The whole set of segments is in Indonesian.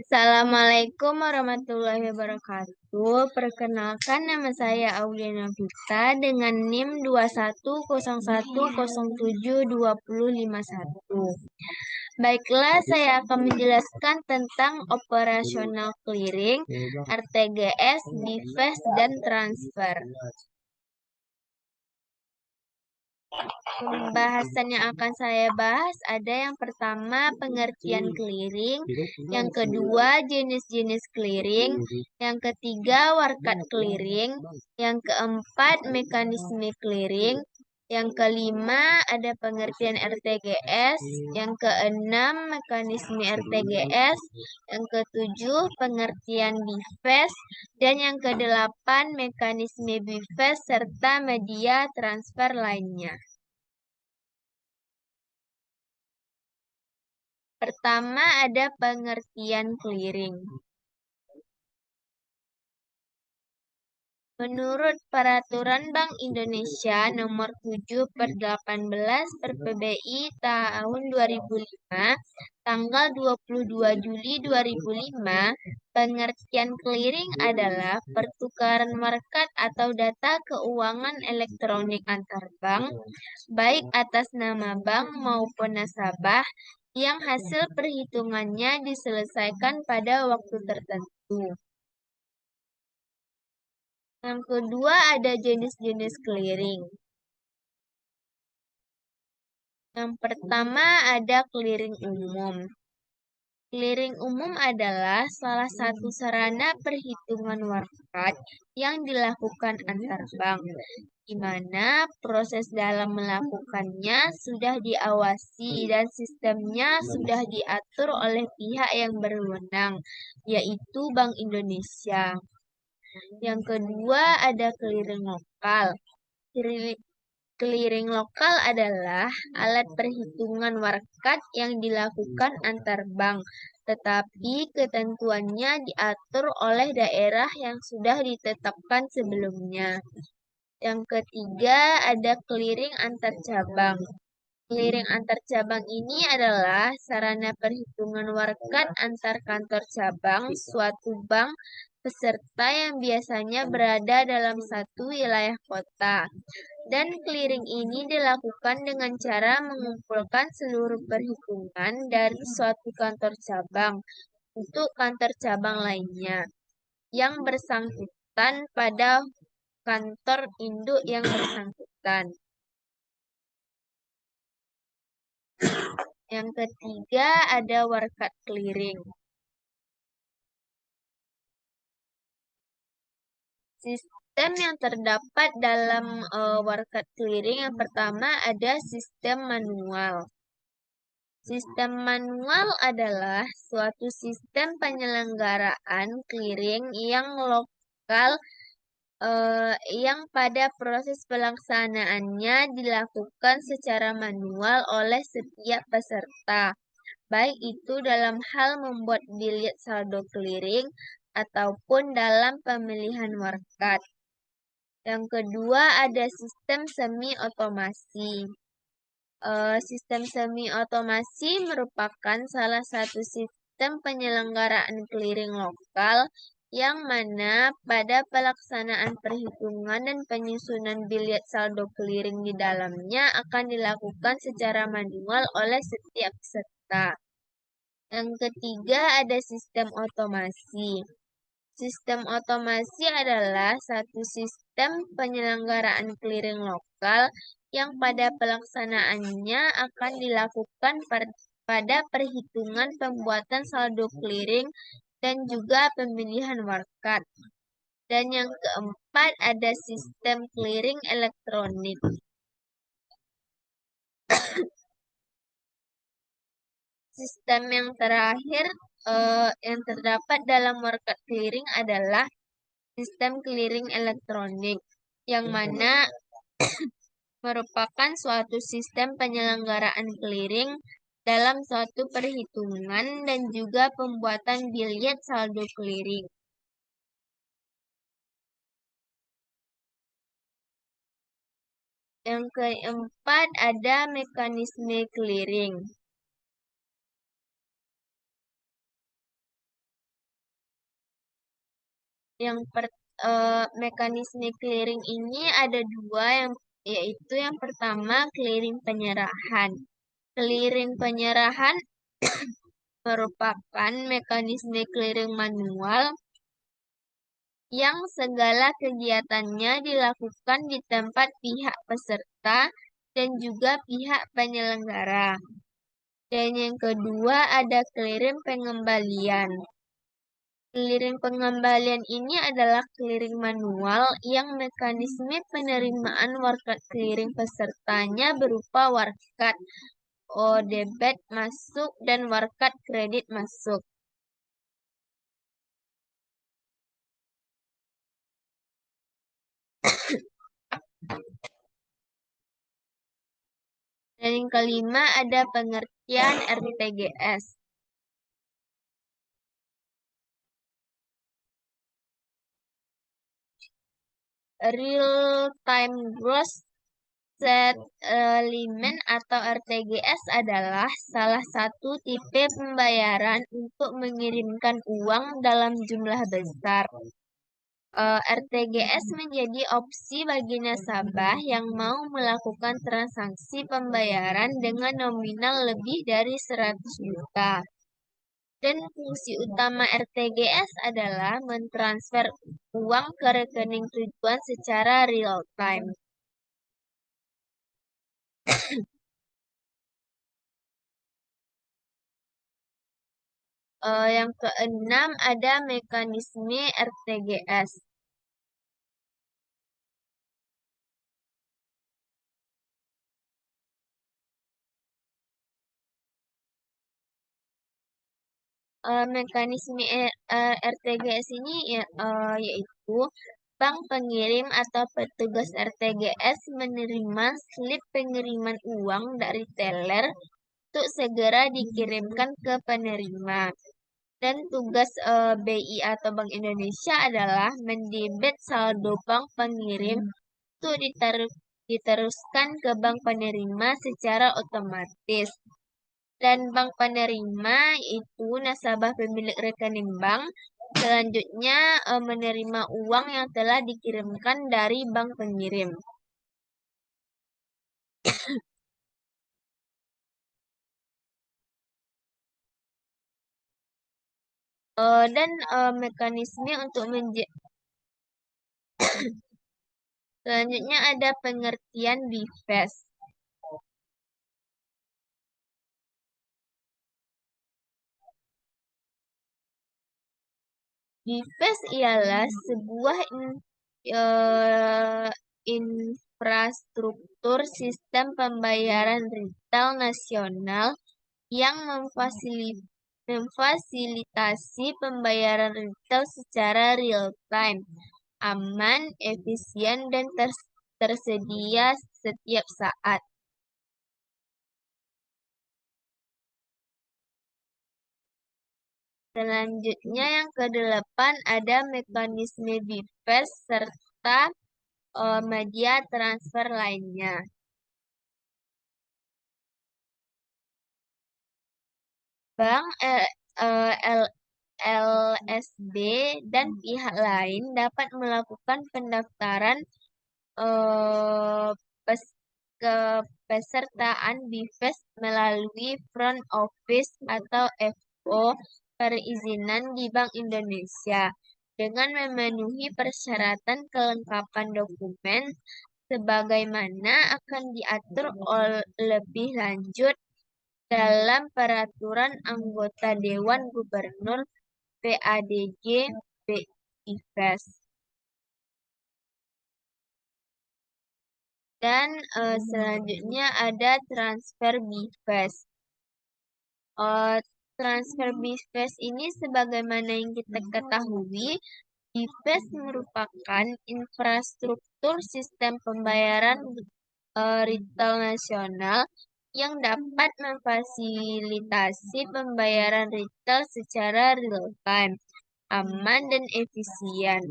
Assalamualaikum warahmatullahi wabarakatuh. Perkenalkan, nama saya Auliana Vita dengan NIM 2101072051. Baiklah, saya akan menjelaskan tentang operasional clearing, RTGS, divest, dan transfer. Pembahasan yang akan saya bahas ada yang pertama pengertian clearing, yang kedua jenis-jenis clearing, yang ketiga warkat clearing, yang keempat mekanisme clearing, yang kelima ada pengertian RTGS, yang keenam mekanisme RTGS, yang ketujuh pengertian divest, dan yang kedelapan mekanisme divest serta media transfer lainnya. Pertama ada pengertian clearing. Menurut Peraturan Bank Indonesia Nomor 7/18/PBI tahun 2005, tanggal 22 Juli 2005, pengertian clearing adalah pertukaran market atau data keuangan elektronik antar bank, baik atas nama bank maupun nasabah, yang hasil perhitungannya diselesaikan pada waktu tertentu. Yang kedua ada jenis-jenis clearing. Yang pertama ada clearing umum. Clearing umum adalah salah satu sarana perhitungan warkat yang dilakukan antar bank, di mana proses dalam melakukannya sudah diawasi dan sistemnya sudah diatur oleh pihak yang berwenang, yaitu Bank Indonesia. Yang kedua ada clearing lokal. Clearing lokal adalah alat perhitungan warkat yang dilakukan antar bank, tetapi ketentuannya diatur oleh daerah yang sudah ditetapkan sebelumnya. Yang ketiga ada clearing antar cabang. Clearing antar cabang ini adalah sarana perhitungan warkat antar kantor cabang suatu bank peserta yang biasanya berada dalam satu wilayah kota. Dan clearing ini dilakukan dengan cara mengumpulkan seluruh perhitungan dari suatu kantor cabang untuk kantor cabang lainnya yang bersangkutan pada kantor induk yang bersangkutan. Yang ketiga ada warkat clearing. Sistem yang terdapat dalam warkat clearing yang pertama ada sistem manual. Sistem manual adalah suatu sistem penyelenggaraan clearing yang lokal yang pada proses pelaksanaannya dilakukan secara manual oleh setiap peserta, baik itu dalam hal membuat bilet saldo clearing ataupun dalam pemilihan warkat. Yang kedua ada sistem semi-otomasi. Sistem semi-otomasi merupakan salah satu sistem penyelenggaraan clearing lokal yang mana pada pelaksanaan perhitungan dan penyusunan bilet saldo clearing di dalamnya akan dilakukan secara manual oleh setiap peserta. Yang ketiga ada sistem otomasi. Sistem otomasi adalah satu sistem penyelenggaraan clearing lokal yang pada pelaksanaannya akan dilakukan pada perhitungan pembuatan saldo clearing dan juga pemilihan warkat. Dan yang keempat ada sistem clearing elektronik. Sistem yang terakhir yang terdapat dalam warkat clearing adalah sistem clearing elektronik, yang mana merupakan suatu sistem penyelenggaraan clearing dalam suatu perhitungan dan juga pembuatan bilet saldo clearing. Yang keempat ada mekanisme clearing. Mekanisme clearing ini ada dua, yaitu yang pertama clearing penyerahan. Clearing penyerahan merupakan mekanisme clearing manual yang segala kegiatannya dilakukan di tempat pihak peserta dan juga pihak penyelenggara. Dan yang kedua ada clearing pengembalian. Clearing pengembalian ini adalah clearing manual yang mekanisme penerimaan warkat clearing pesertanya berupa warkat debit masuk dan warkat kredit masuk. Dan yang kelima ada pengertian RTGS. Real Time Gross Settlement atau RTGS adalah salah satu tipe pembayaran untuk mengirimkan uang dalam jumlah besar. RTGS menjadi opsi bagi nasabah yang mau melakukan transaksi pembayaran dengan nominal lebih dari 100 juta. Dan fungsi utama RTGS adalah mentransfer uang ke rekening tujuan secara real time. Yang keenam ada mekanisme RTGS. Mekanisme RTGS ini yaitu bank pengirim atau petugas RTGS menerima slip pengiriman uang dari teller untuk segera dikirimkan ke penerima. Dan tugas BI atau Bank Indonesia adalah mendebit saldo bank pengirim untuk diteruskan ke bank penerima secara otomatis. Dan bank penerima itu nasabah pemilik rekening bank selanjutnya menerima uang yang telah dikirimkan dari bank pengirim. Dan mekanisme untuk selanjutnya ada pengertian BIFES. BIFES ialah sebuah infrastruktur sistem pembayaran retail nasional yang memfasilitasi pembayaran retail secara real time, aman, efisien, dan tersedia setiap saat. Selanjutnya yang kedelapan ada mekanisme BIFES serta media transfer lainnya. Bank LSB dan pihak lain dapat melakukan pendaftaran kepesertaan BIFES melalui Front Office atau FO perizinan di Bank Indonesia dengan memenuhi persyaratan kelengkapan dokumen sebagaimana akan diatur lebih lanjut dalam peraturan anggota Dewan Gubernur PADG BIFES. Dan selanjutnya ada transfer BIFES. Transfer BIFES ini sebagaimana yang kita ketahui, BIFES merupakan infrastruktur sistem pembayaran retail nasional yang dapat memfasilitasi pembayaran retail secara real time, aman dan efisien.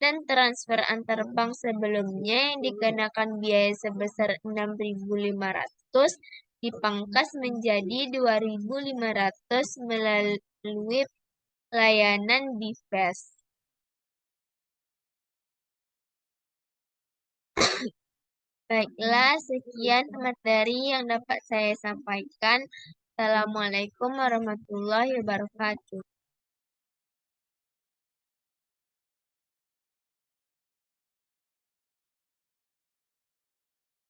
Dan transfer antar bank sebelumnya yang dikenakan biaya sebesar 6.500 dipangkas menjadi 2.500 melalui layanan BIFES. Baiklah, sekian materi yang dapat saya sampaikan. Assalamualaikum warahmatullahi wabarakatuh.